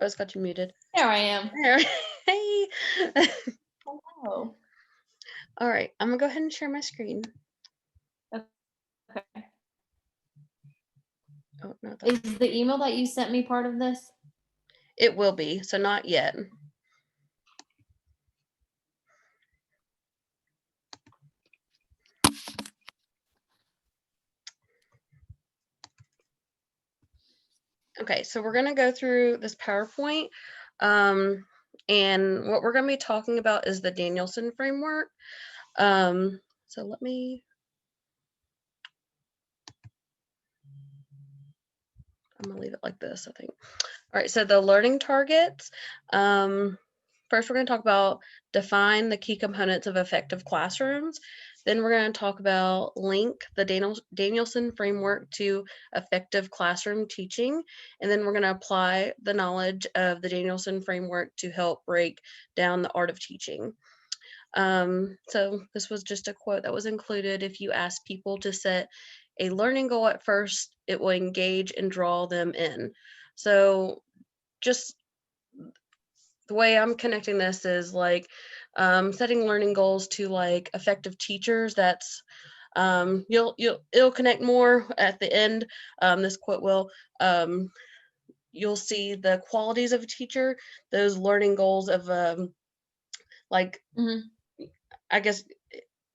I just got you muted. There I am. There. Hey. Hello. All right, I'm gonna go ahead and share my screen. Okay. Oh, no, Is the email that you sent me part of this? it will be, so not yet. Okay, so we're gonna go through this PowerPoint, and what we're gonna be talking about is the Danielson framework. So let me. I'm gonna leave it like this, I think. All right, so the learning targets. First, we're going to talk about define the key components of effective classrooms. Then we're going to talk about link the Danielson framework to effective classroom teaching. And then we're going to apply the knowledge of the Danielson framework to help break down the art of teaching. So this was just a quote that was included. If you ask people to set a learning goal at first, it will engage and draw them in. So just the way I'm connecting this is like setting learning goals to like effective teachers. That's it'll connect more at the end. This quote will. You'll see the qualities of a teacher, those learning goals of like I guess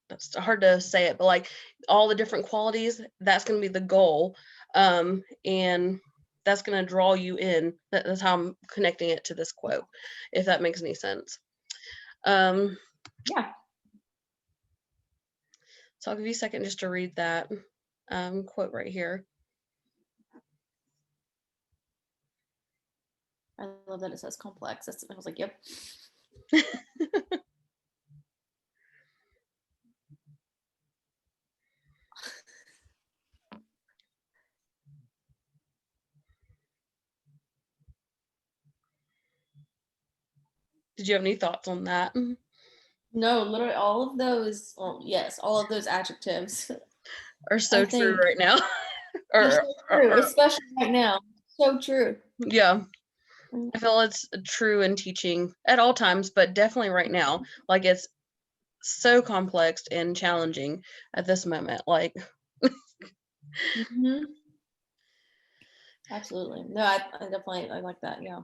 that's hard to say it, but like all the different qualities, that's going to be the goal. And that's going to draw you in. That's how I'm connecting it to this quote, if that makes any sense. Yeah. So I'll give you a second just to read that quote right here. I love that it says complex. I was like, yep. Did you have any thoughts on that? No, literally all of those, well, yes, all of those adjectives Are so true right now. They're so true, especially right now. So true. Yeah. I feel it's true in teaching at all times, but definitely right now. Like it's so complex and challenging at this moment. Like Absolutely. No, I definitely like that. Yeah.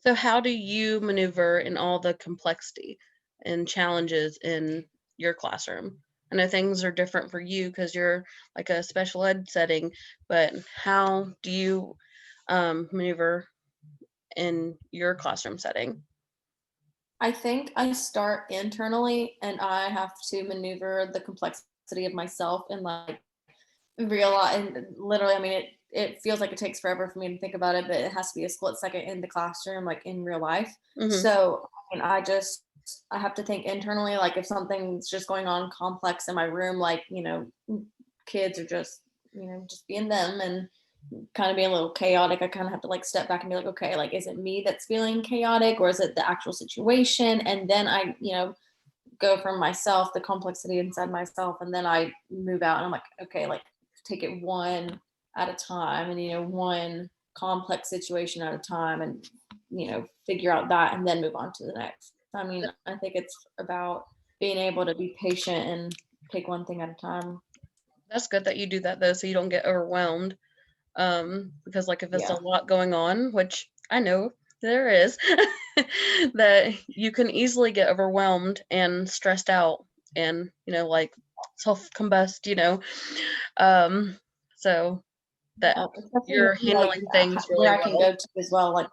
So how do you maneuver in all the complexity and challenges in your classroom? I know things are different for you because you're like a special ed setting, but how do you maneuver in your classroom setting? I think I start internally and I have to maneuver the complexity of myself and like realize, and literally, I mean, it feels like it takes forever for me to think about it, but it has to be a split second in the classroom, like in real life. So, I mean, I have to think internally, like if something's just going on complex in my room, like, kids are just, just being them and kind of being a little chaotic, I kind of have to like step back and be like, okay, like, is it me that's feeling chaotic or is it the actual situation? And then I, go from myself, the complexity inside myself, and then I move out and I'm like, okay, like take it one at a time and one complex situation at a time and figure out that and then move on to the next. I mean, I think it's about being able to be patient and take one thing at a time. That's good that you do that though, so you don't get overwhelmed. Because like if it's a lot going on, which I know there is, that you can easily get overwhelmed and stressed out and like self-combust, so that you're handling things really where I can well. go to as well, like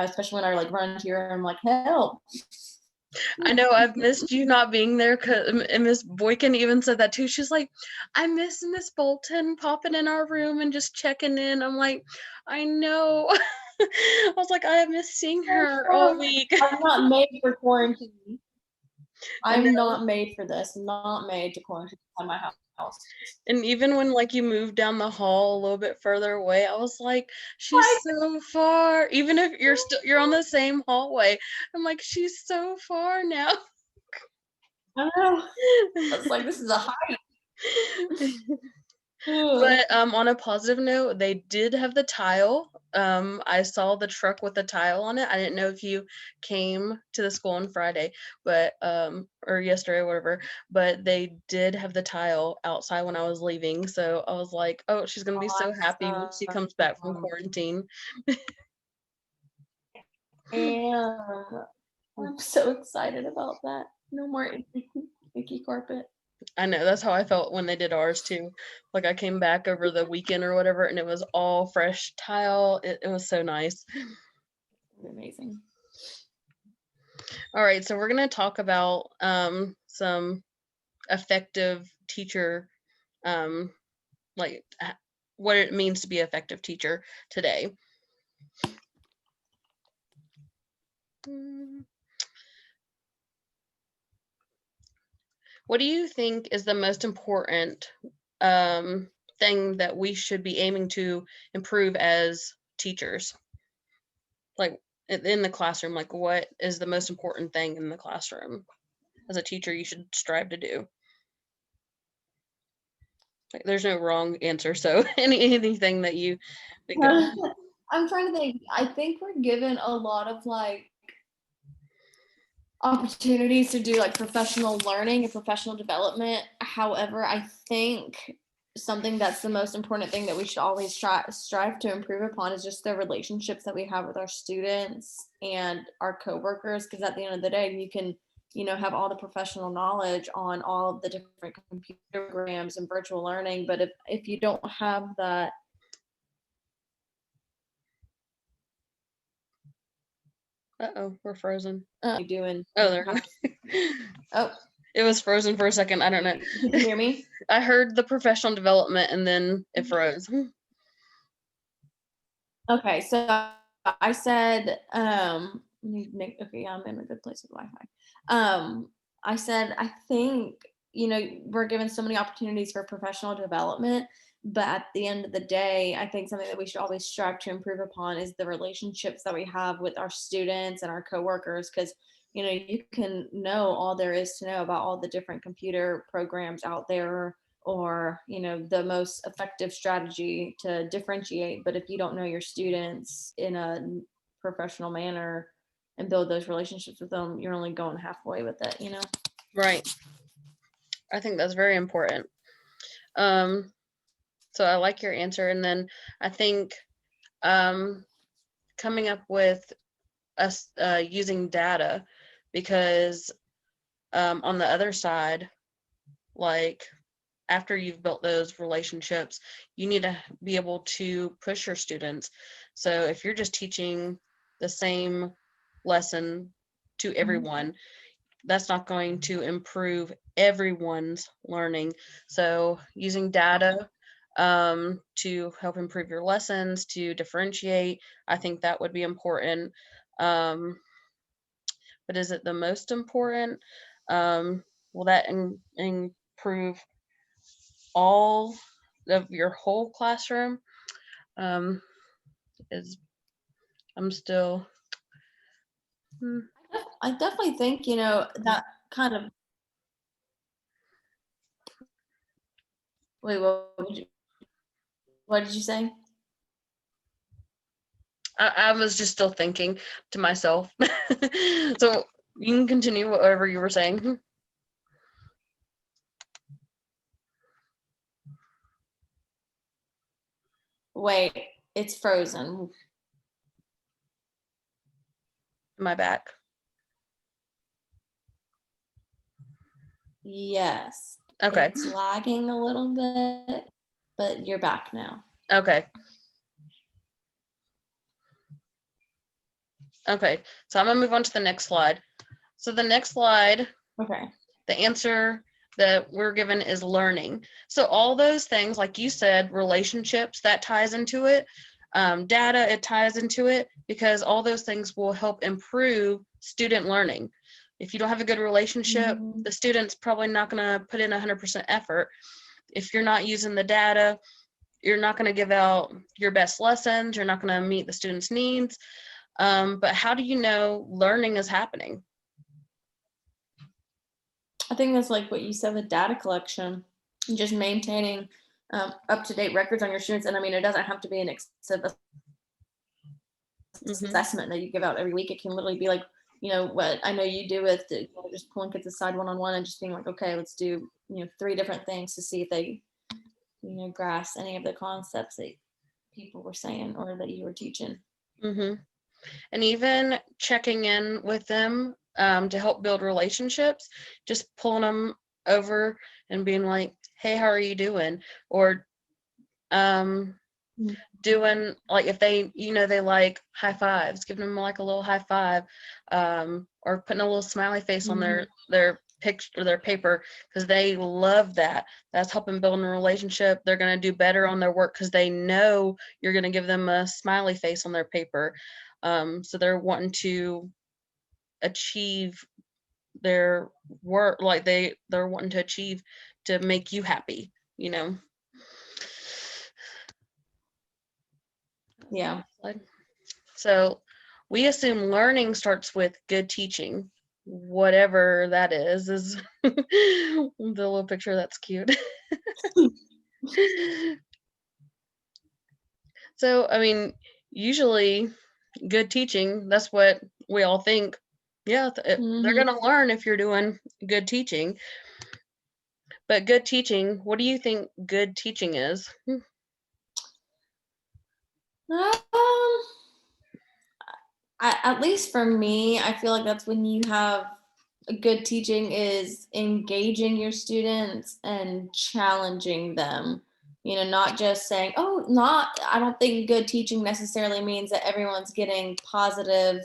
especially when I like run to your room, like help. I know I've missed you not being there, and Miss Boykin even said that too. She's like, I miss Miss Bolton popping in our room and just checking in. I'm like, I know. I was like, I miss seeing her all week. I'm not made for quarantine. I'm not made for this. I'm not made to quarantine at my house. And even when like you moved down the hall a little bit further away, I was like, she's so far. Even if you're on the same hallway, I'm like, she's so far now. I know. It's like this is a hike. But, on a positive note, they did have the tile. I saw the truck with the tile on it. I didn't know if you came to the school on Friday, but, or yesterday or whatever, but they did have the tile outside when I was leaving, so I was like, "Oh, she's gonna be so happy when she comes back from Awesome. quarantine." And I'm so excited about that. No more icky carpet. I know, that's how I felt when they did ours too. Like, I came back over the weekend or whatever, and it was all fresh tile. It was so nice. Amazing. Alright, so we're gonna talk about, some effective teacher, um, like, what it means to be an effective teacher today. Mm. What do you think is the most important, thing that we should be aiming to improve as teachers? Like, in the classroom, like, what is the most important thing in the classroom as a teacher you should strive to do? Like, there's no wrong answer, so anything that you think of. I'm trying to think. I think we're given a lot of like opportunities to do like professional learning and professional development. However, I think something that's the most important thing that we should always strive to improve upon is just the relationships that we have with our students and our coworkers. Because at the end of the day, you can, have all the professional knowledge on all of the different computer programs and virtual learning. But if you don't have that. Uh-oh, we're frozen. You doing? Oh, there Have we go. Oh, It was frozen for a second, I don't know. you can hear me? I heard the professional development and then it froze. Okay, so I said, let me make, okay, yeah, I'm in a good place with Wi-Fi. I said, I think, we're given so many opportunities for professional development, but at the end of the day, I think something that we should always strive to improve upon is the relationships that we have with our students and our coworkers, because you can know all there is to know about all the different computer programs out there, or the most effective strategy to differentiate. But if you don't know your students in a professional manner and build those relationships with them, you're only going halfway with it. Right. I think that's very important. Um, so I like your answer, and then I think, um, coming up with us, using data, because, on the other side, like, after you've built those relationships, you need to be able to push your students. So if you're just teaching the same lesson to everyone, that's not going to improve everyone's learning. So using data, to help improve your lessons, to differentiate, I think that would be important. Um, but is it the most important? Will that improve all of your whole classroom? Um, is I'm still. Hmm. I definitely think that kind of. Wait, what did you say? I was just still thinking to myself. So you can continue whatever you were saying. Wait, it's frozen. Am I back? Yes, Okay. it's lagging a little bit, but you're back now. Okay. Okay. So I'm gonna move on to the next slide. So the next slide, Okay. the answer that we're given is learning. So all those things, like you said, relationships, that ties into it. Data, it ties into it, because all those things will help improve student learning. If you don't have a good relationship, Mhm. the student's probably not going to put in 100% effort. If you're not using the data, you're not going to give out your best lessons. You're not going to meet the student's needs. But how do you know learning is happening? I think that's like what you said with data collection, just maintaining up-to-date records on your students. And I mean, it doesn't have to be an extensive Mm-hmm. assessment that you give out every week. It can literally be like, what I know you do with just pulling kids aside one-on-one and just being like, okay, let's do 3 different things to see if they grasp any of the concepts that people were saying or that you were teaching. Mm-hmm. And even checking in with them to help build relationships, just pulling them over and being like, hey, how are you doing? Or doing, like, if they, they like high fives, giving them like a little high five, or putting a little smiley face on their picture or their paper, because they love that. That's helping build a relationship. They're going to do better on their work because they know you're going to give them a smiley face on their paper. So they're wanting to achieve their work, like they're wanting to achieve to make you happy. Yeah. So we assume learning starts with good teaching, whatever that is the little picture that's cute. So, I mean, usually good teaching, that's what we all think. Yeah, they're going to learn if you're doing good teaching. But good teaching, what do you think good teaching is? At least for me, I feel like that's when you have good teaching is engaging your students and challenging them. Not just saying, I don't think good teaching necessarily means that everyone's getting positive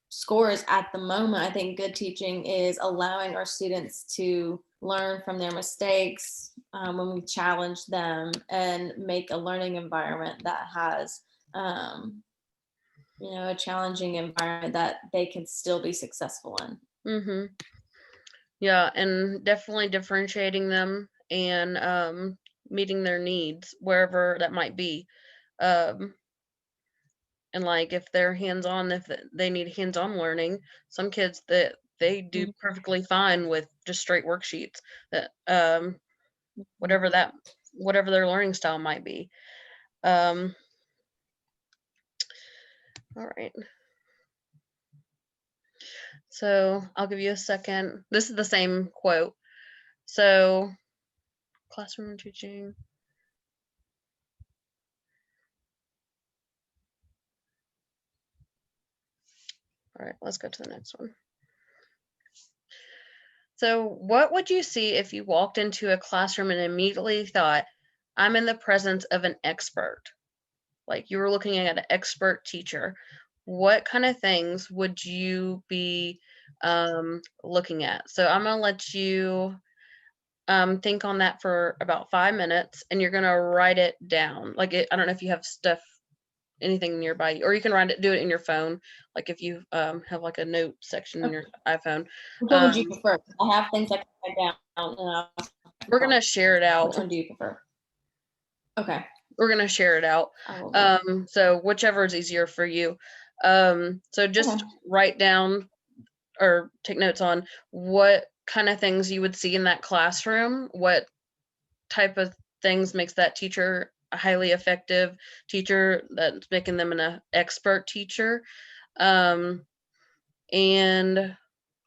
scores at the moment. I think good teaching is allowing our students to learn from their mistakes when we challenge them and make a learning environment that has a challenging environment that they can still be successful in. Mm-hmm. Yeah, and definitely differentiating them and meeting their needs wherever that might be. And like if they're hands-on, if they need hands-on learning, some kids that they do perfectly fine with just straight worksheets. That whatever their learning style might be. All right. So I'll give you a second. This is the same quote. So classroom teaching. All right, let's go to the next one. So what would you see if you walked into a classroom and immediately thought, I'm in the presence of an expert? Like you were looking at an expert teacher. What kind of things would you be looking at? So I'm going to let you think on that for about 5 minutes, and you're going to write it down. Like I don't know if you have stuff, anything nearby, or you can do it in your phone. Like if you have like a note section in your iPhone. Which one would you prefer? I have things I can write down. We're going to share it out. Which one do you prefer? Okay. We're going to share it out. So whichever is easier for you. So just write down or take notes on what kind of things you would see in that classroom, what type of things makes that teacher a highly effective teacher, that's making them an expert teacher. And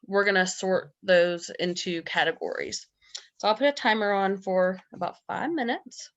we're going to sort those into categories. So I'll put a timer on for about 5 minutes.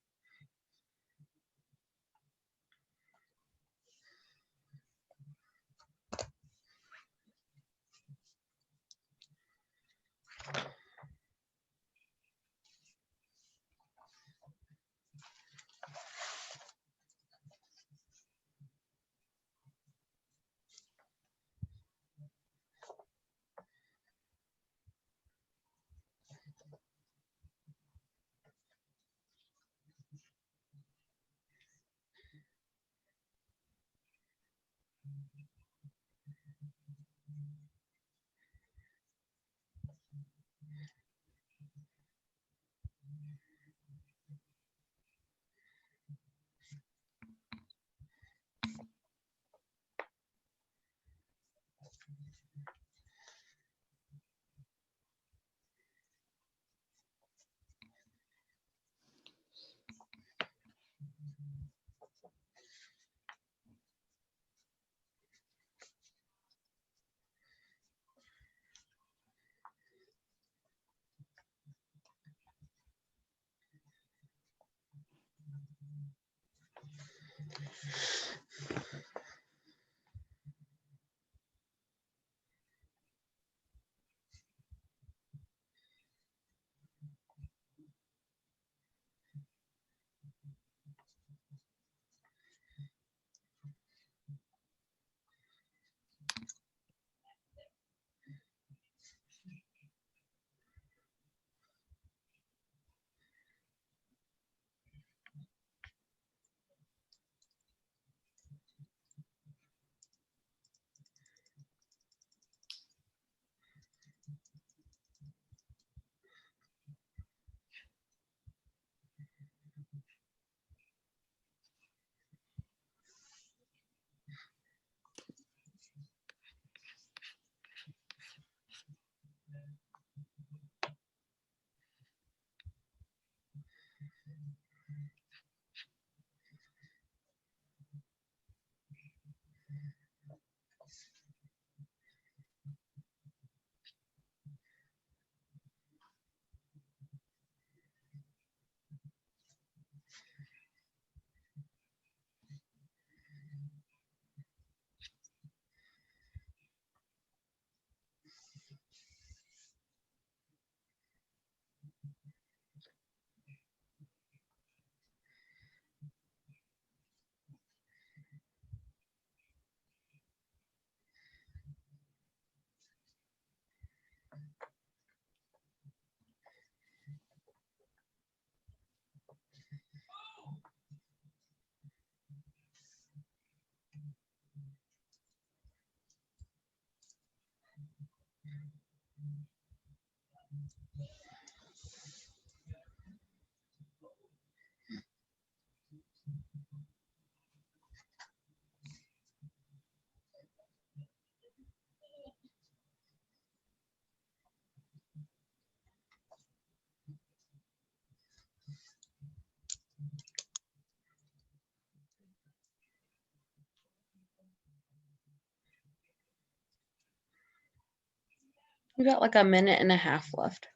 We got like a minute and a half left.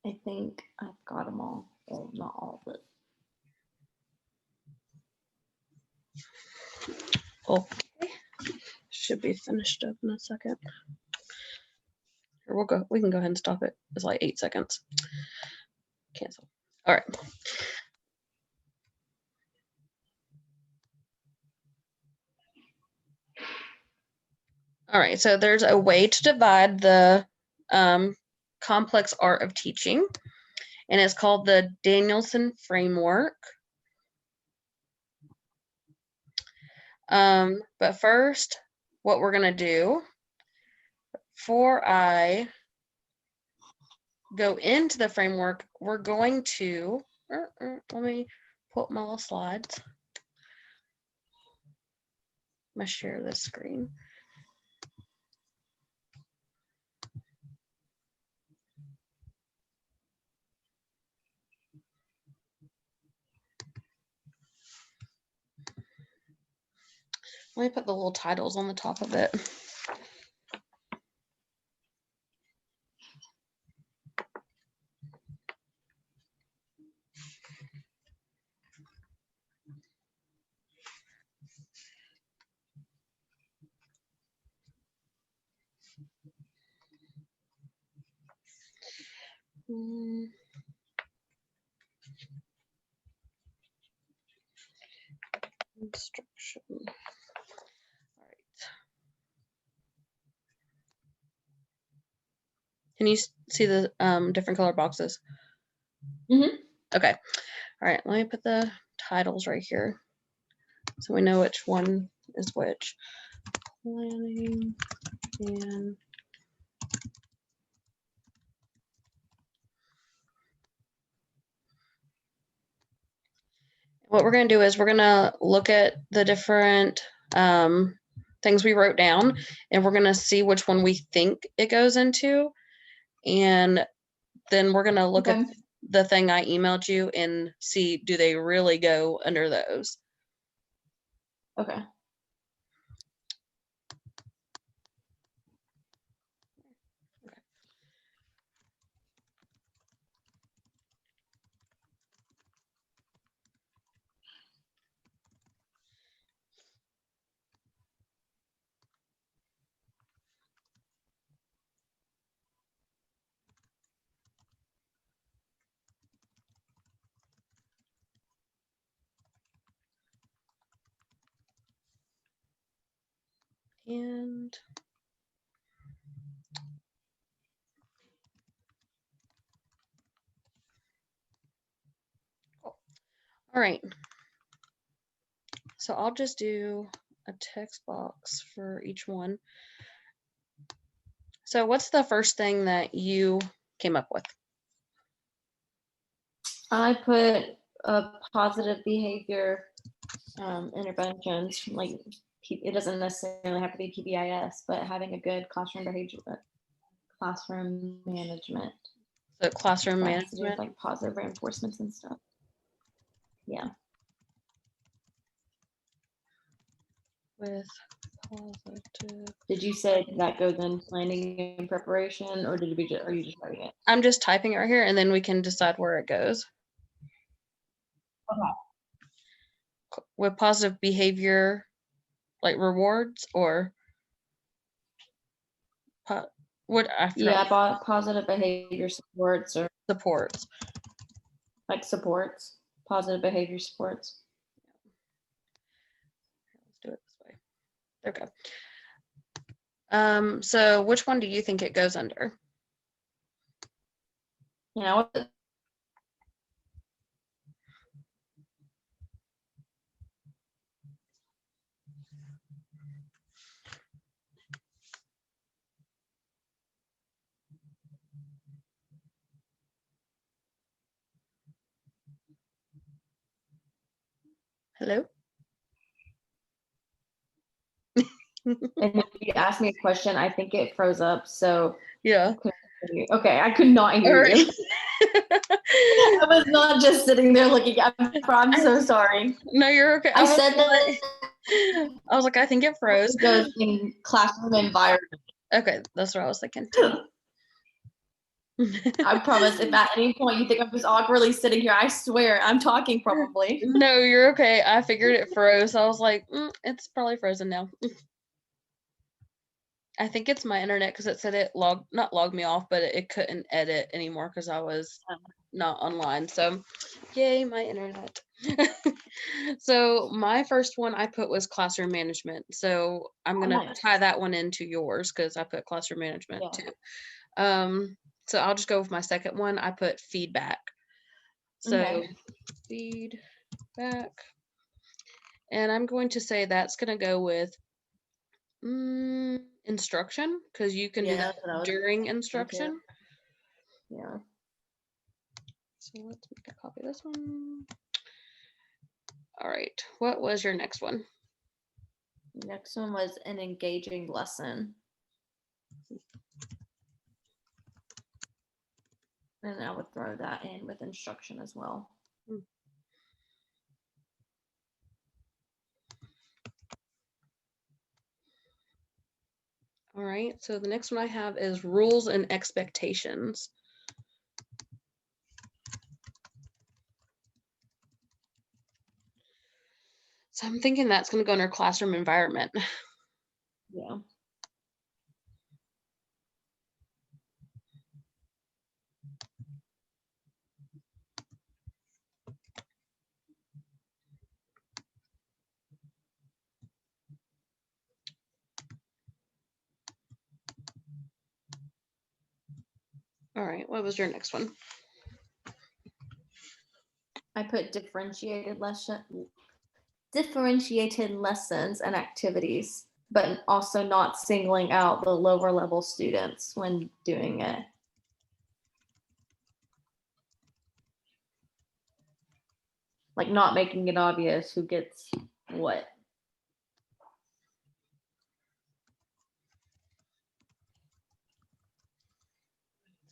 I think I've got them all. Well, not all, but Okay. Should be finished up in a second. Or we'll go. We can go ahead and stop it. It's like 8 seconds. Cancel. All right. All right. So there's a way to divide the complex art of teaching, and it's called the Danielson framework. But first, what we're going to do, before I go into the framework, we're going to, let me put my little slides. I'm going to share this screen. Let me put the little titles on the top of it. Can you see the different color boxes? Mm-hmm. Okay. All right. Let me put the titles right here so we know which one is which. Planning and what we're going to do is we're going to look at the different things we wrote down, and we're going to see which one we think it goes into. And then we're going to look at the thing I emailed you and see, do they really go under those? Okay. And all right. So I'll just do a text box for each one. So what's the first thing that you came up with? I put positive behavior interventions, like it doesn't necessarily have to be PBIS, but having a good classroom behavior, classroom management. So classroom That management. has to do with like positive reinforcements and stuff. Yeah. With positive. Did you say that goes in planning and preparation, or did we just, are you just writing it? I'm just typing it right here, and then we can decide where it goes. Okay. With positive behavior, like rewards, or what? Yeah, positive behavior supports, or supports. like supports, positive behavior supports. Let's do it this way. There we go. So which one do you think it goes under? You know, Hello? and if you ask me a question, I think it froze up. So Yeah. Okay, I could not hear you. I was not just sitting there looking at. I'm so sorry. No, you're okay. I said that. I was like, I think it froze. Goes in classroom environment. Okay, that's what I was thinking. I promise. If at any point you think I'm just awkwardly sitting here, I swear I'm talking probably. No, you're okay. I figured it froze. I was like, it's probably frozen now. I think it's my internet because it said it not logged me off, but it couldn't edit anymore because I was not online. So, yay, my internet. So my first one I put was classroom management. So I'm gonna tie that one into yours because I put classroom management too. So I'll just go with my second one. I put feedback. So feedback, and I'm going to say that's gonna go with instruction, because you can do that during instruction. Yeah. So let's make a copy of this one. All right. What was your next one? Next one was an engaging lesson. And I would throw that in with instruction as well. All right. So the next one I have is rules and expectations. So I'm thinking that's going to go in our classroom environment. Yeah. All right, what was your next one? I put differentiated lessons and activities, but also not singling out the lower level students when doing it. Like not making it obvious who gets what.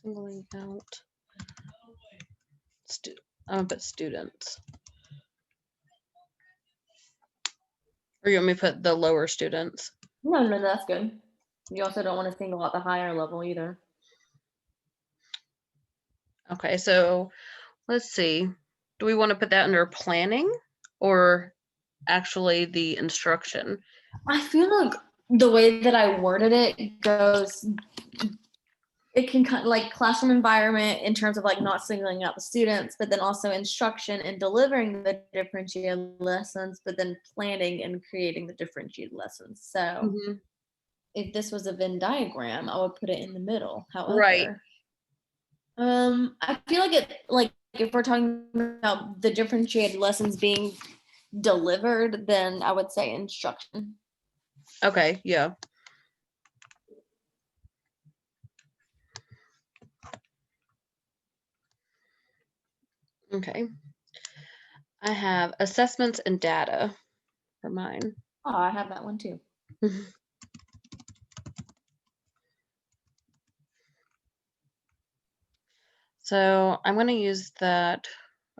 Singling out. I'm gonna put students. Or you want me to put the lower students? No, that's good. You also don't want to single out the higher level either. Okay, so let's see. Do we want to put that under planning or actually the instruction? I feel like the way that I worded it goes, it can kind of like classroom environment in terms of like not singling out the students, but then also instruction and delivering the differentiated lessons, but then planning and creating the differentiated lessons. So Mm-hmm. if this was a Venn diagram, I would put it in the middle. Right. However, I feel like it, like if we're talking about the differentiated lessons being delivered, then I would say instruction. Okay, yeah. Okay. I have assessments and data for mine. Oh, I have that one too. So I'm going to use that,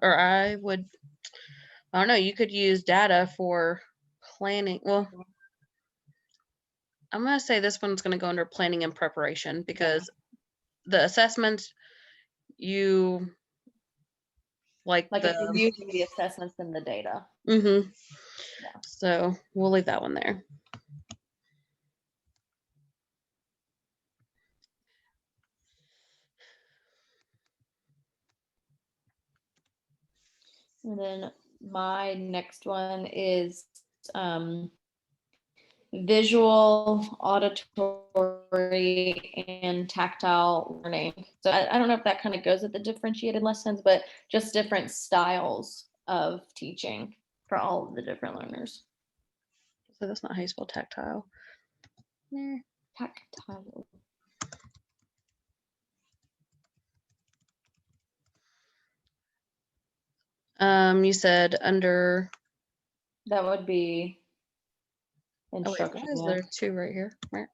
or I don't know, you could use data for planning. Well, I'm going to say this one's going to go under planning and preparation because the assessments, you like if the. you're using the assessments and the data. Mm-hmm. Yeah. So we'll leave that one there. And then my next one is visual, auditory, and tactile learning. So I don't know if that kind of goes with the differentiated lessons, but just different styles of teaching for all of the different learners. So that's not how you spell tactile. Tactile. You said under. That would be instruction. Oh wait, why is there two right here? Hmm?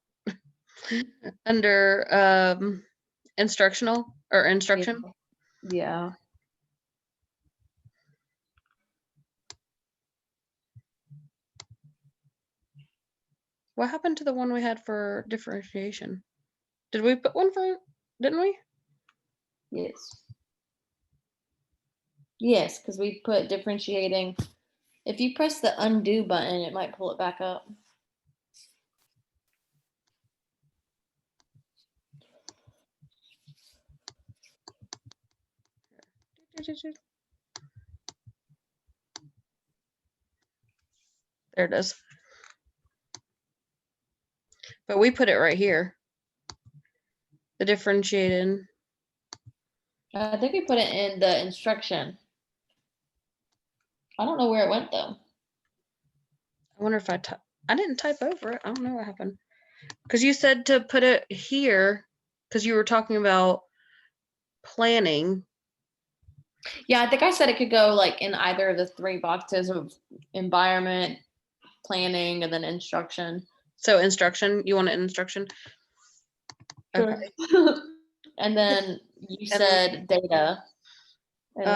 Under instructional or instruction. Yeah. What happened to the one we had for differentiation? Did we put one for? Didn't we? Yes. Yes, because we put differentiating. If you press the undo button, it might pull it back up. There it is. But we put it right here. The differentiated. I think we put it in the instruction. I don't know where it went though. I wonder if I didn't type over it. I don't know what happened. Because you said to put it here because you were talking about planning. Yeah, I think I said it could go like in either of the three boxes of environment, planning, and then instruction. So instruction, you want an instruction? Sure. Okay. And then you said data and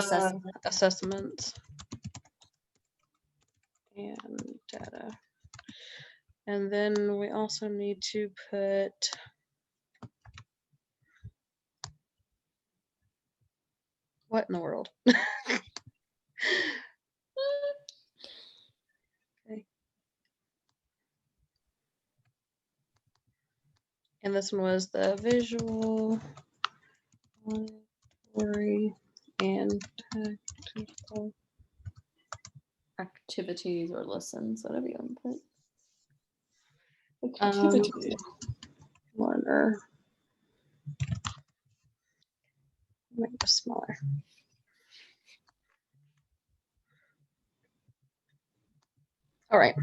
assessments and data. And then we also need to put what in the world? Okay. And this one was the visual, auditory, and tactical activities or lessons, whatever you want to put. Activities. learner. Make this smaller. All right.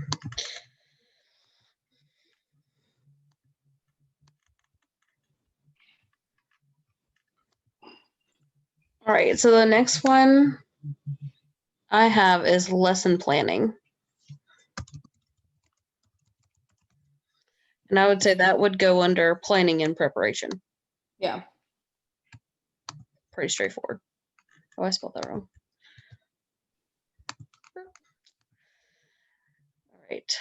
All right, so the next one I have is lesson planning. And I would say that would go under planning and preparation. Yeah. Pretty straightforward. Oh, I spelled that wrong. All right.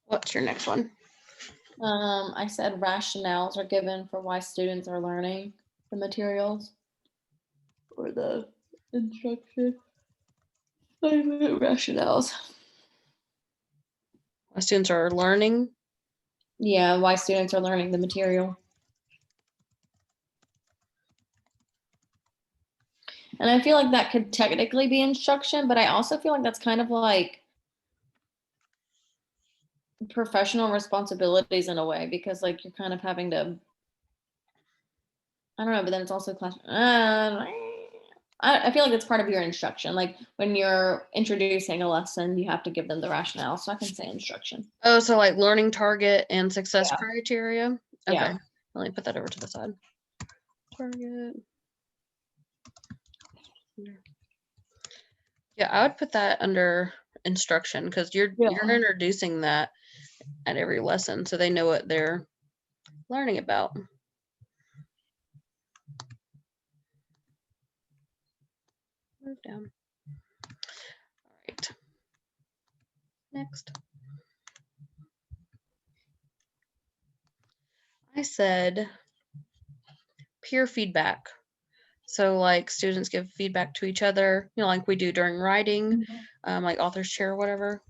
What's your next one? I said rationales are given for why students are learning the materials or the instruction. Rationales. Why students are learning? Yeah, why students are learning the material. And I feel like that could technically be instruction, but I also feel like that's kind of like professional responsibilities in a way, because like you're kind of having to, I don't know, but then it's also class. I feel like it's part of your instruction. Like when you're introducing a lesson, you have to give them the rationale. So I can say instruction. Oh, so like learning target and success criteria? Okay. Yeah. Let me put that over to the side. Target. Yeah, I would put that under instruction because you're introducing that at every lesson so they know what they're learning about. Move down. All right. Next. I said peer feedback. So like students give feedback to each other, you know, like we do during writing, like author's chair or whatever.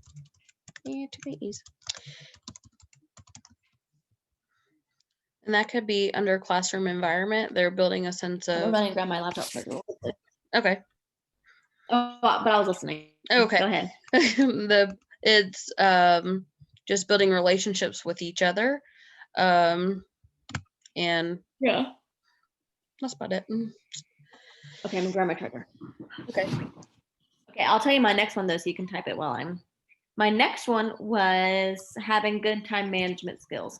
Yeah, to be easy. And that could be under classroom environment. They're building a sense of. I'm running and grab my laptop for you. Okay. Oh, but I was listening. Okay. Go ahead. It's just building relationships with each other. And yeah, that's about it. Okay, I'm gonna grab my tracker. Okay. Okay, I'll tell you my next one though, so you can type it while I'm. My next one was having good time management skills.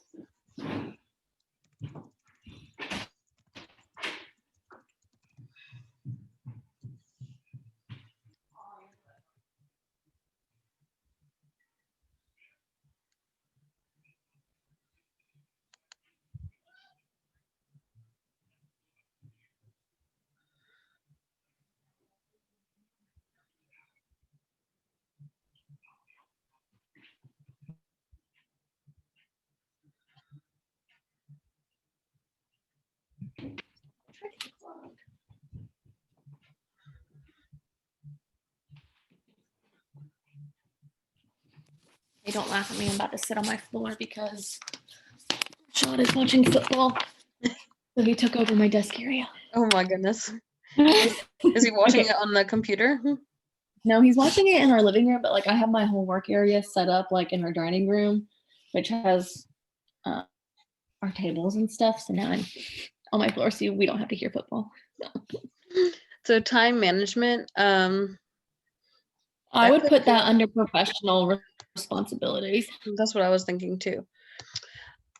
Hey, don't laugh at me. I'm about to sit on my floor because Sean is watching football. So he took over my desk area. Oh my goodness. Is he watching it on the computer? No, he's watching it in our living room, but like I have my whole work area set up like in our dining room, which has our tables and stuff. So now I'm on my floor so we don't have to hear football. So time management. I would put that under professional responsibilities. That's what I was thinking too.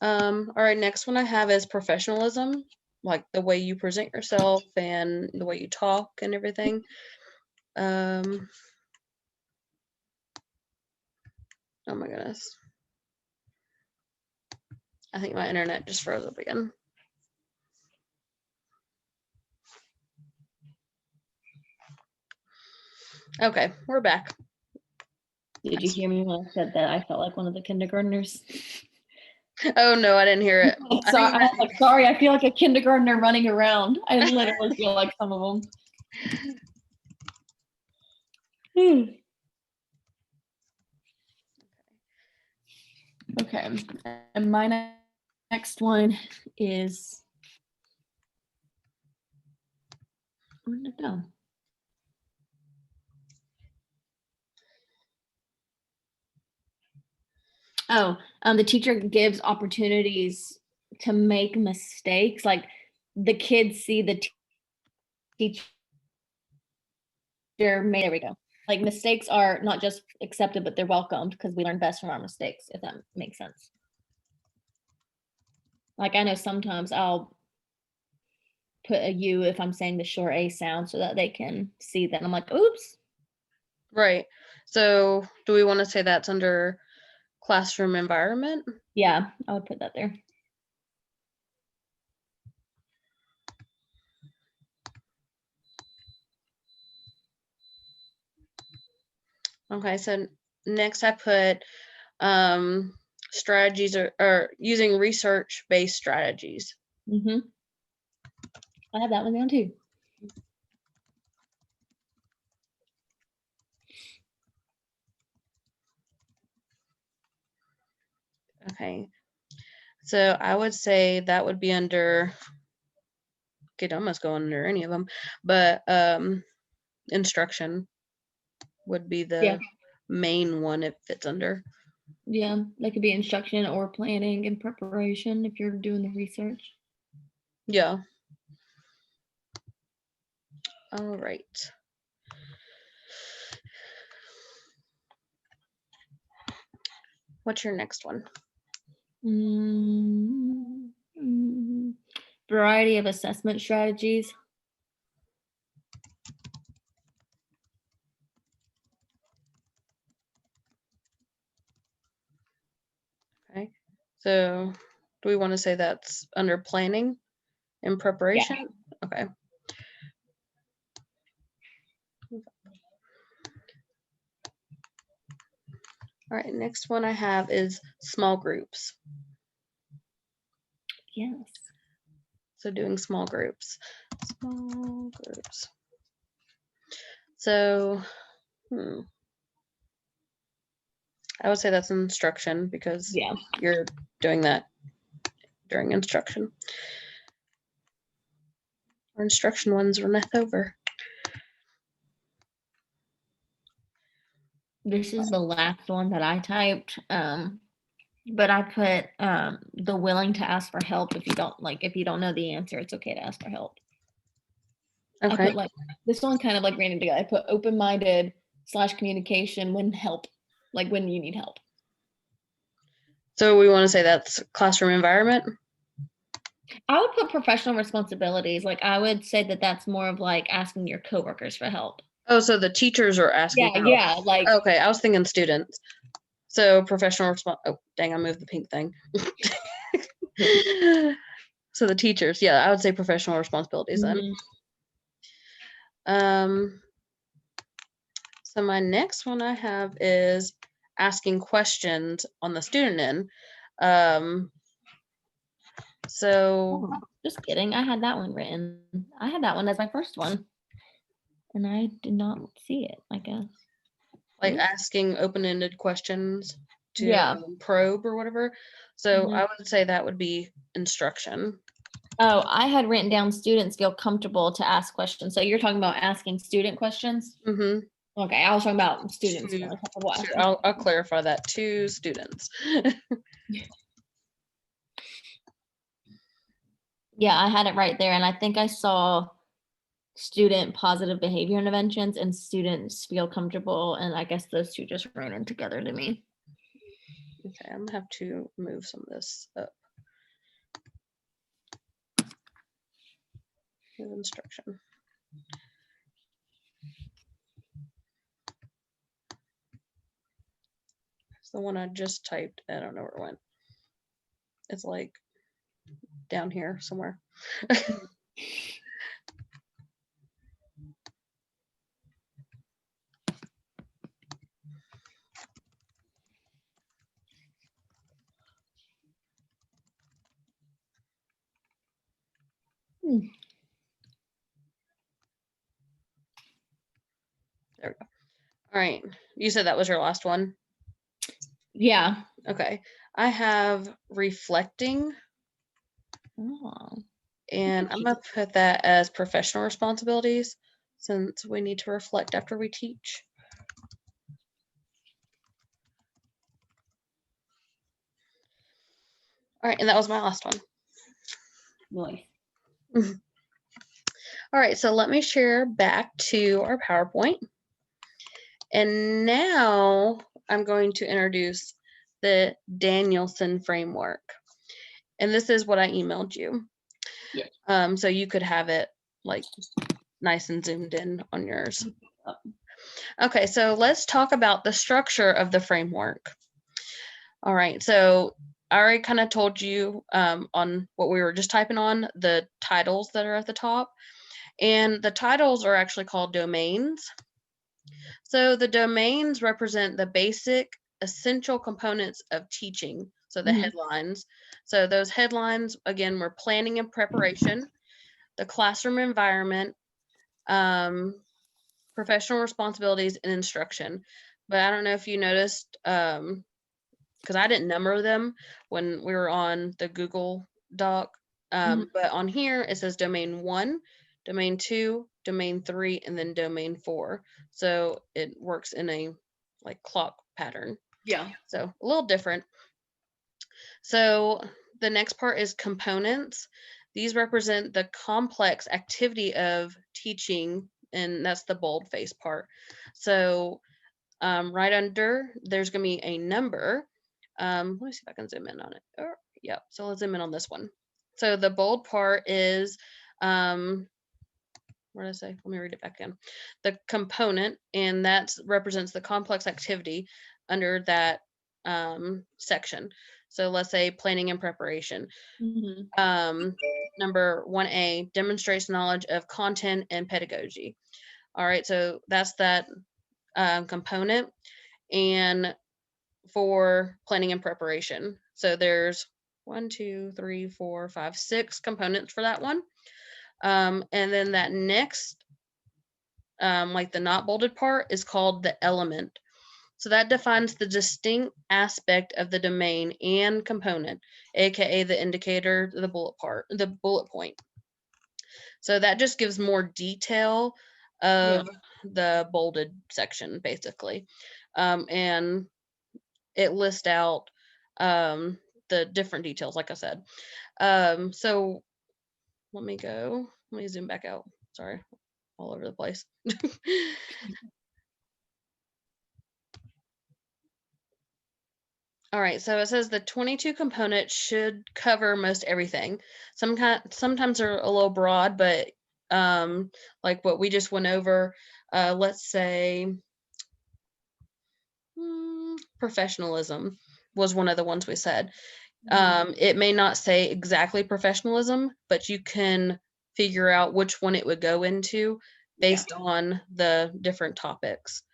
All right, next one I have is professionalism, like the way you present yourself and the way you talk and everything. Oh my goodness. I think my internet just froze up again. Okay, we're back. Did you hear me when I said that I felt like one of the kindergartners? Oh no, I didn't hear it. Sorry, I feel like a kindergartner running around. I literally feel like some of them. Okay, and my next one is, where did it go? The teacher gives opportunities to make mistakes. Like the kids see the teacher there we go. Like mistakes are not just accepted, but they're welcomed because we learn best from our mistakes, if that makes sense. Like I know sometimes I'll put a U if I'm saying the short A sound so that they can see that. I'm like, oops. Right. So do we want to say that's under classroom environment? Yeah, I would put that there. Okay, so next I put strategies or using research-based strategies. Mm-hmm. I have that one down too. Okay, so I would say that would be under, could almost go under any of them, but instruction would be the main one it fits under. Yeah, that could be instruction or planning and preparation if you're doing the research. Yeah. All right. What's your next one? Variety of assessment strategies. Okay. So do we want to say that's under planning and preparation? Yeah. Okay. All right, next one I have is small groups. Yes. So doing small groups. Small groups. So, I would say that's instruction because you're doing that during instruction. Our instruction ones runneth over. This is the last one that I typed. But I put the willing to ask for help if you don't know the answer, it's okay to ask for help. Okay. I put like this one kind of like ran together. I put open-minded / communication when you need help. So we want to say that's classroom environment? I would put professional responsibilities. Like I would say that that's more of like asking your coworkers for help. Oh, so the teachers are asking for help. Yeah, like okay, I was thinking students. So professional oh dang, I moved the pink thing. So the teachers, I would say professional responsibilities then. So my next one I have is asking questions on the student end. So just kidding. I had that one written. I had that one as my first one. And I did not see it, I guess. Like asking open-ended questions to probe or whatever. So I would say that would be instruction. Oh, I had written down students feel comfortable to ask questions. So you're talking about asking student questions? Mm-hmm. Okay, I was talking about students. I'll clarify that to students. Yeah, I had it right there. And I think I saw student positive behavior interventions and students feel comfortable. And I guess those two just ran in together to me. Okay, I'm gonna have to move some of this up. Move instruction. It's the one I just typed. I don't know where it went. It's like down here somewhere. There we go. All right. You said that was your last one? Yeah. Okay. I have reflecting. Oh. And I'm going to put that as professional responsibilities since we need to reflect after we teach. All right, and that was my last one. Nice. All right, so let me share back to our PowerPoint. And now I'm going to introduce the Danielson framework. And this is what I emailed you. Yeah. So you could have it like nice and zoomed in on yours. Okay, so let's talk about the structure of the framework. All right, so I already kind of told you on what we were just typing on, the titles that are at the top. And the titles are actually called domains. So the domains represent the basic essential components of teaching. So the headlines. So those headlines, again, were planning and preparation, the classroom environment, professional responsibilities, and instruction. But I don't know if you noticed, because I didn't number them when we were on the Google Doc. But on here, it says domain 1, domain 2, domain 3, and then domain 4. So it works in a like clock pattern. Yeah. So a little different. So the next part is components. These represent the complex activity of teaching, and that's the bold face part. So right under, there's going to be a number. Let me see if I can zoom in on it. Oh, yeah, so let's zoom in on this one. So the bold part is, what did I say? Let me read it back again. The component, and that represents the complex activity under that section. So let's say planning and preparation. Number 1A demonstrates knowledge of content and pedagogy. All right, so that's that component. And for planning and preparation. So there's 1, 2, 3, 4, 5, 6 components for that one. And then that next, like the not bolded part, is called the element. So that defines the distinct aspect of the domain and component, aka the indicator, the bullet point. So that just gives more detail of the bolded section, basically. And it lists out the different details, like I said. So let me zoom back out. Sorry, all over the place. All right, so it says the 22 components should cover most everything. Sometimes they're a little broad, but like what we just went over, let's say professionalism was one of the ones we said. It may not say exactly professionalism, but you can figure out which one it would go into based on the different topics.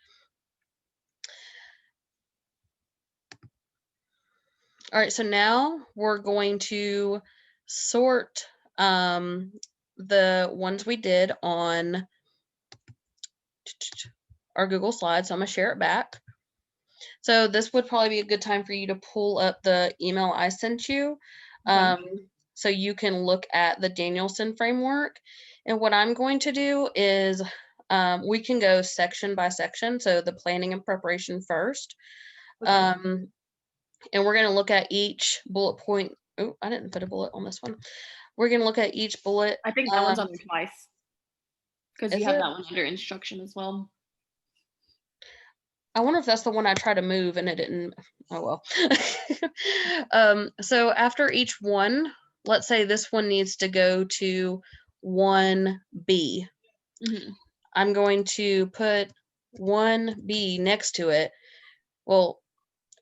All right, so now we're going to sort the ones we did on our Google Slides. So I'm going to share it back. So this would probably be a good time for you to pull up the email I sent you. So you can look at the Danielson framework. And what I'm going to do is we can go section by section. So the planning and preparation first. And we're going to look at each bullet point. Oh, I didn't put a bullet on this one. We're going to look at each bullet. I think that one's on there twice. Because you have it? that one under instruction as well. I wonder if that's the one I tried to move and it didn't. Oh, well. So after each one, let's say this one needs to go to 1B. I'm going to put 1B next to it. Well,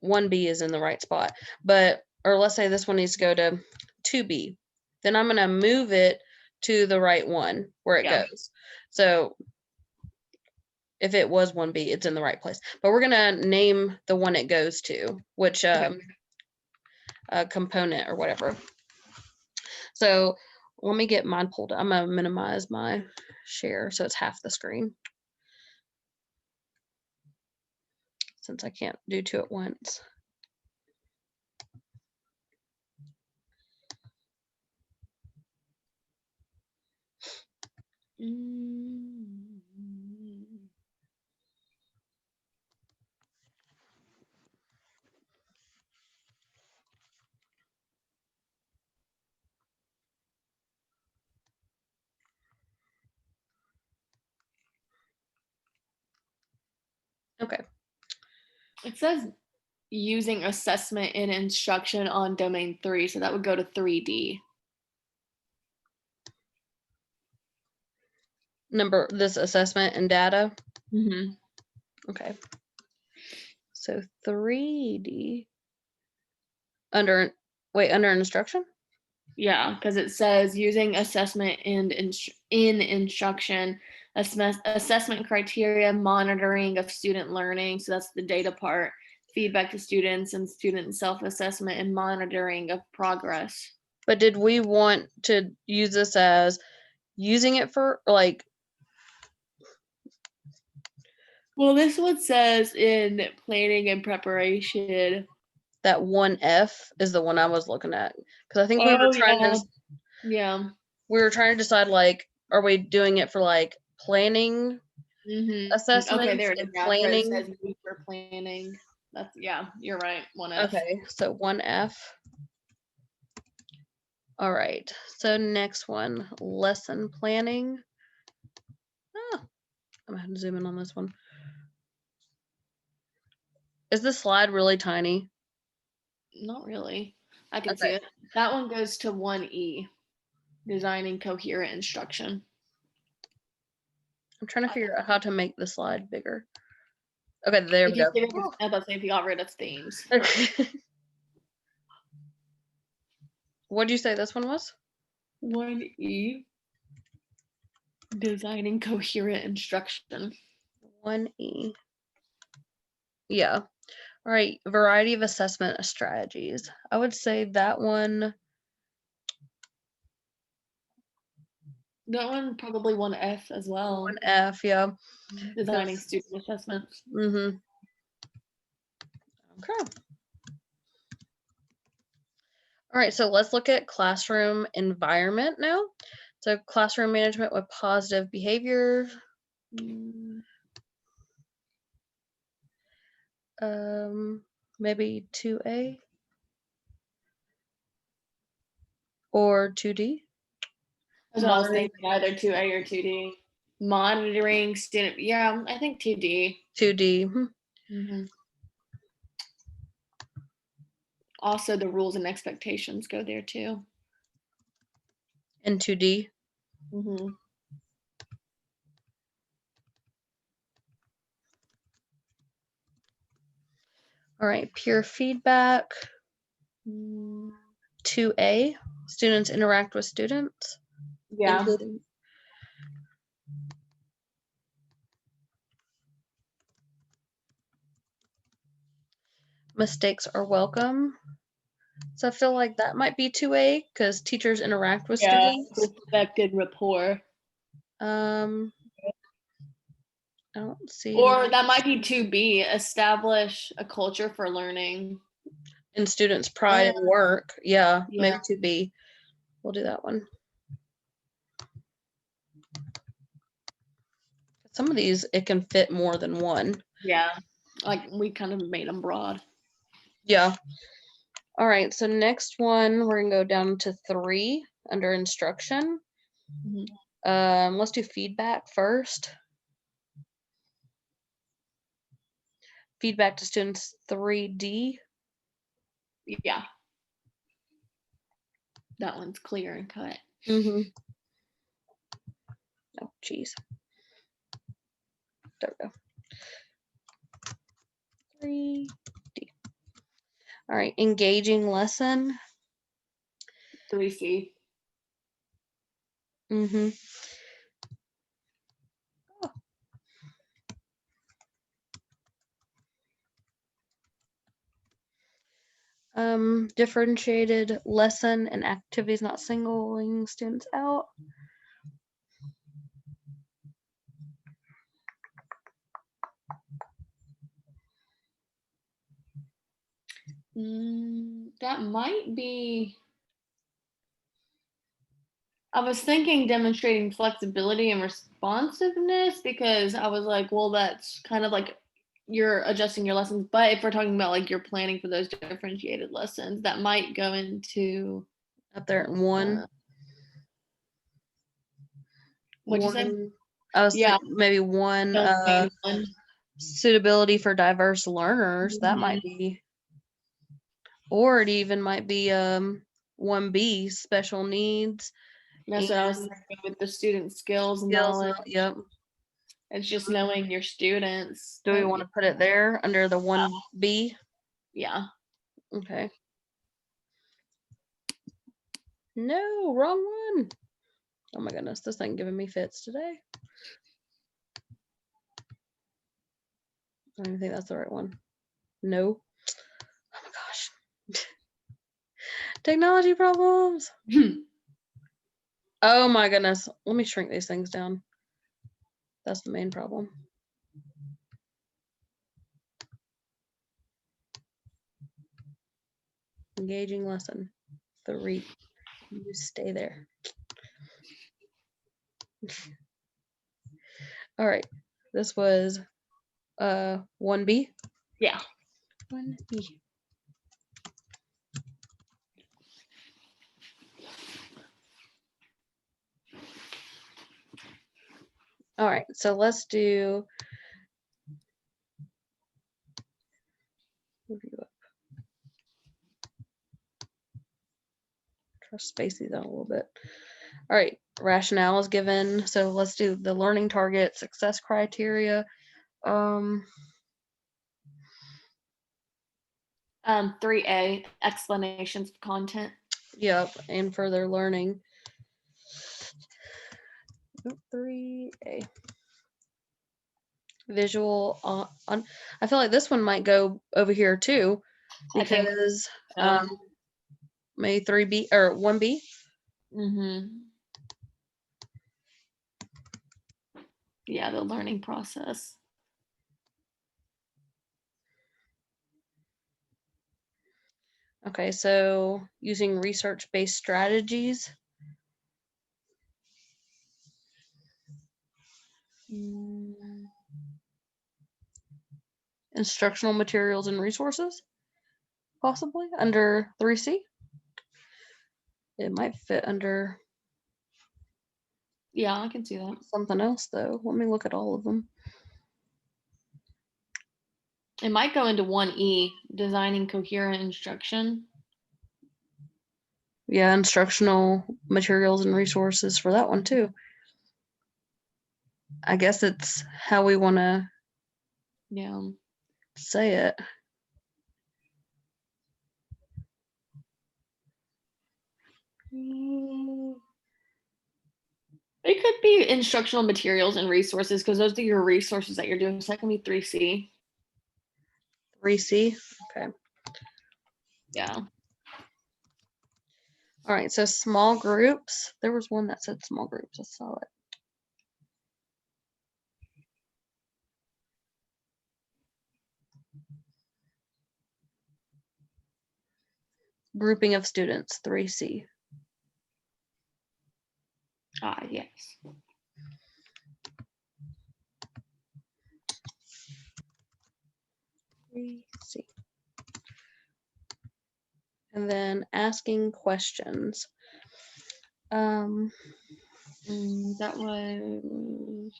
1B is in the right spot, or let's say this one needs to go to 2B. Then I'm going to move it to the right one where it goes. So if it was 1B, it's in the right place. But we're going to name the one it goes to, which component or whatever. So let me get mine pulled up. I'm going to minimize my share so it's half the screen, since I can't do two at once. Okay. It says using assessment in instruction on domain 3, so that would go to 3D. This assessment and data. Mm-hmm. Okay. So 3D under instruction? Yeah, because it says using assessment and in instruction, assessment criteria, monitoring of student learning. So that's the data part, feedback to students and student self-assessment and monitoring of progress. But did we want to use this as using it for like? Well, this one says in planning and preparation. That 1F is the one I was looking at because I think we were Oh, trying yeah. to Yeah. we were trying to decide like, are we doing it for like planning Mm-hmm. Okay, assessments there it is. and Yeah, where it planning? says use for planning. That's, yeah, you're right. 1F. Okay, so 1F. All right, so next one, lesson planning. Ah, I'm gonna have to zoom in on this one. Is the slide really tiny? Not really. I can see Okay. it. That one goes to 1E, designing coherent instruction. I'm trying to figure out how to make the slide bigger. Okay, there we go. I thought if you got rid of themes. Okay. What did you say this one was? 1E, designing coherent instruction. 1E. Yeah. All right. Variety of assessment strategies. I would say that one. That one probably 1F as well. 1F. Yeah. Designing student assessments. Mm-hmm. Okay. All right. So let's look at classroom environment now. So classroom management with positive behavior. Maybe 2A or 2D. That's what I was thinking, either 2A or 2D. Monitoring student, yeah, I think 2D. 2D. Mm-hmm. Also, the rules and expectations go there too. And 2D. Mm-hmm. All right. Peer feedback. 2A. Students interact with students. Yeah. Including. Mistakes are welcome. So I feel like that might be 2A because teachers interact with students. Respected rapport. I don't see. Or that might be 2B, establish a culture for learning. In students' pride and work. Yeah, maybe 2B. We'll do that one. Some of these, it can fit more than one. Yeah, like we kind of made them broad. Yeah. All right, so next one, we're gonna go down to 3 under instruction. Mm-hmm. Let's do feedback first. Feedback to students, 3D. Yeah. That one's clear and cut. Mm-hmm. Oh, geez. There we go. 3D. All right, engaging lesson. 3C. Mm-hmm. Differentiated lesson and activities, not singling students out. That might be. I was thinking demonstrating flexibility and responsiveness because I was like, well, that's kind of like you're adjusting your lessons. But if we're talking about like you're planning for those differentiated lessons, that might go into up there at 1. What'd you say? I was thinking maybe 1. suitability for diverse learners. That might be, or it even might be 1B, special needs. That's what I was and thinking with the student skills and skills. knowledge. Yep. It's just knowing your students. Do we want to put it there under the 1B? Yeah. Okay. No, wrong one. Oh my goodness, this thing giving me fits today. I don't even think that's the right one. No. Oh my gosh. Technology problems. Oh my goodness. Let me shrink these things down. That's the main problem. Engaging lesson 3. You stay there. All right. This was 1B. Yeah. 1B. All right. So let's do review up. Try to space these out a little bit. All right. Rationale is given. So let's do the learning target, success criteria. 3A, explanations of content. Yep, and further learning. 3A. Visual I feel like this one might go over here too, because maybe 3B or 1B. Yeah, the learning process. Okay, so using research-based strategies. Instructional materials and resources, possibly under 3C. It might fit under. Yeah, I can see that. Something else though. Let me look at all of them. It might go into 1E, designing coherent instruction. Yeah, instructional materials and resources for that one too. I guess it's how we want to say it. It could be instructional materials and resources because those are your resources that you're doing. So that can be 3C. 3C. Okay. Yeah. All right. So small groups. There was one that said small groups. I saw it. Grouping of students. 3C. Yes. 3C. And then asking questions. That was.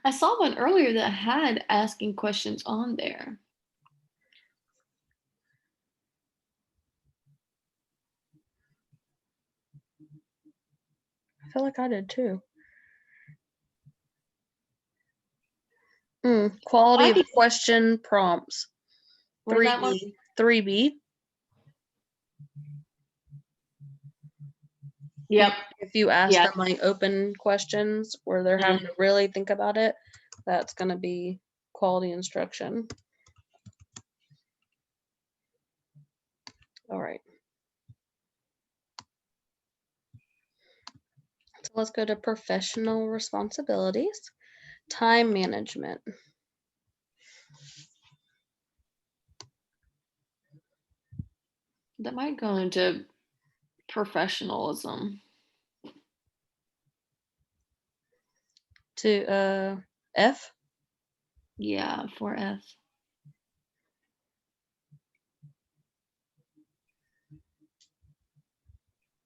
I saw one earlier that had asking questions on there. I feel like I did too. Quality of question prompts. 3B. 3B. Yep. If you ask them like open questions where they're having to really think about it, that's going to be quality instruction. All right. So let's go to professional responsibilities. Time management. That might go into professionalism. To F? Yeah, for F.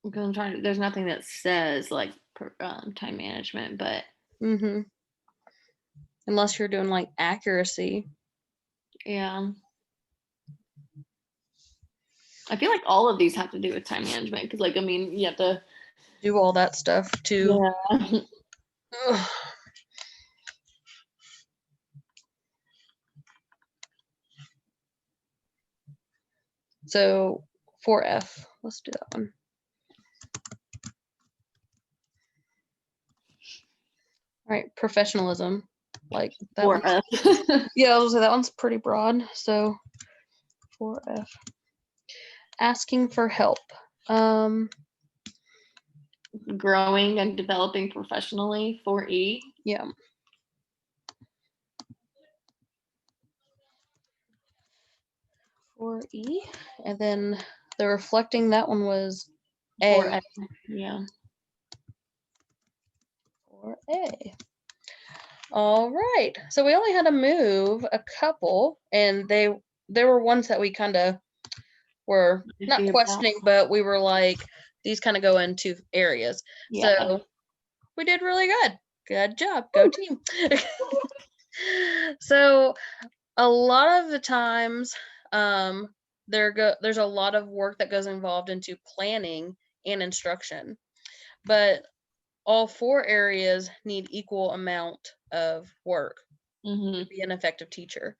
Because I'm trying to, there's nothing that says like time management, but Mm-hmm. Unless you're doing like accuracy. yeah. I feel like all of these have to do with time management because, like, I mean, you have to Do all that stuff too. yeah. Ugh. So 4F, let's do that one. All right, professionalism, like that Or one. Yeah, I was gonna say that one's pretty broad. So 4F, asking for help. growing and developing professionally. 4E. Yeah. 4E, and then the reflecting, that one was A. 4A. Yeah. 4A. All right. So we only had to move a couple, and there were ones that we kind of were not questioning, but we were like, these kind of go into areas. Yeah. So we did really good. Good job. Go team. So a lot of the times, there's a lot of work that goes involved into planning and instruction, but all 4 areas need equal amount of work to be an effective teacher.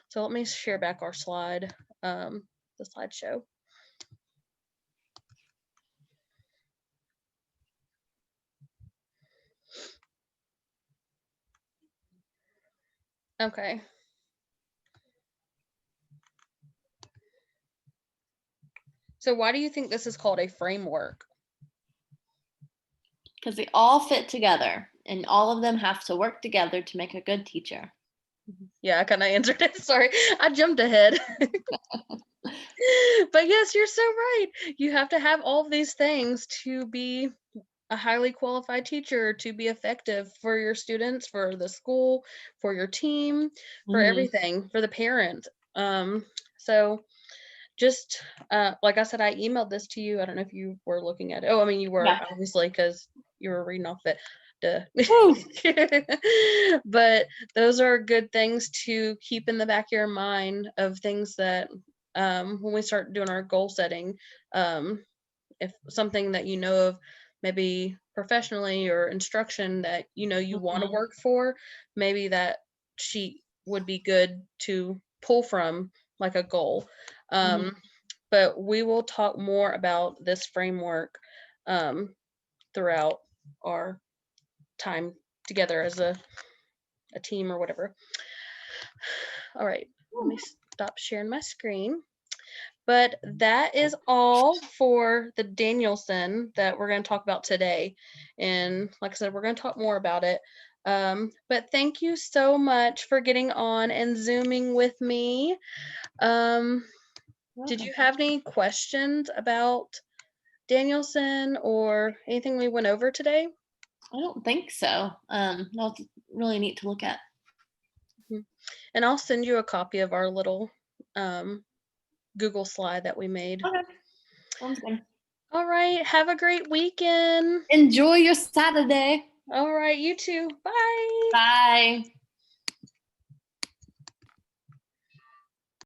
So let me share back our slide, the slideshow. Okay. So why do you think this is called a framework? Because they all fit together and all of them have to work together to make a good teacher. Yeah, I kind of answered it. Sorry, I jumped ahead. But yes, you're so right. You have to have all of these things to be a highly qualified teacher, to be effective for your students, for the school, for your team, for everything, for the parent. So just like I said, I emailed this to you. I don't know if you were looking at it. Oh, I mean, you were, Yeah. obviously, because you were reading off it. Duh. But those are good things to keep in the back of your mind, of things that when we start doing our goal setting, if something that you know of, maybe professionally or instruction, that you know you want to work for, maybe that sheet would be good to pull from, like a goal. But we will talk more about this framework throughout our time together as a team or whatever. All right, let me stop sharing my screen. But that is all for the Danielson that we're going to talk about today. And like I said, we're going to talk more about it. But thank you so much for getting on and Zooming with me. Did you have any questions about Danielson or anything we went over today? I don't think so. That's really neat to look at. And I'll send you a copy of our little Google slide that we made. Okay. Sounds good. All right. Have a great weekend. Enjoy your Saturday. All right. You too. Bye. Bye.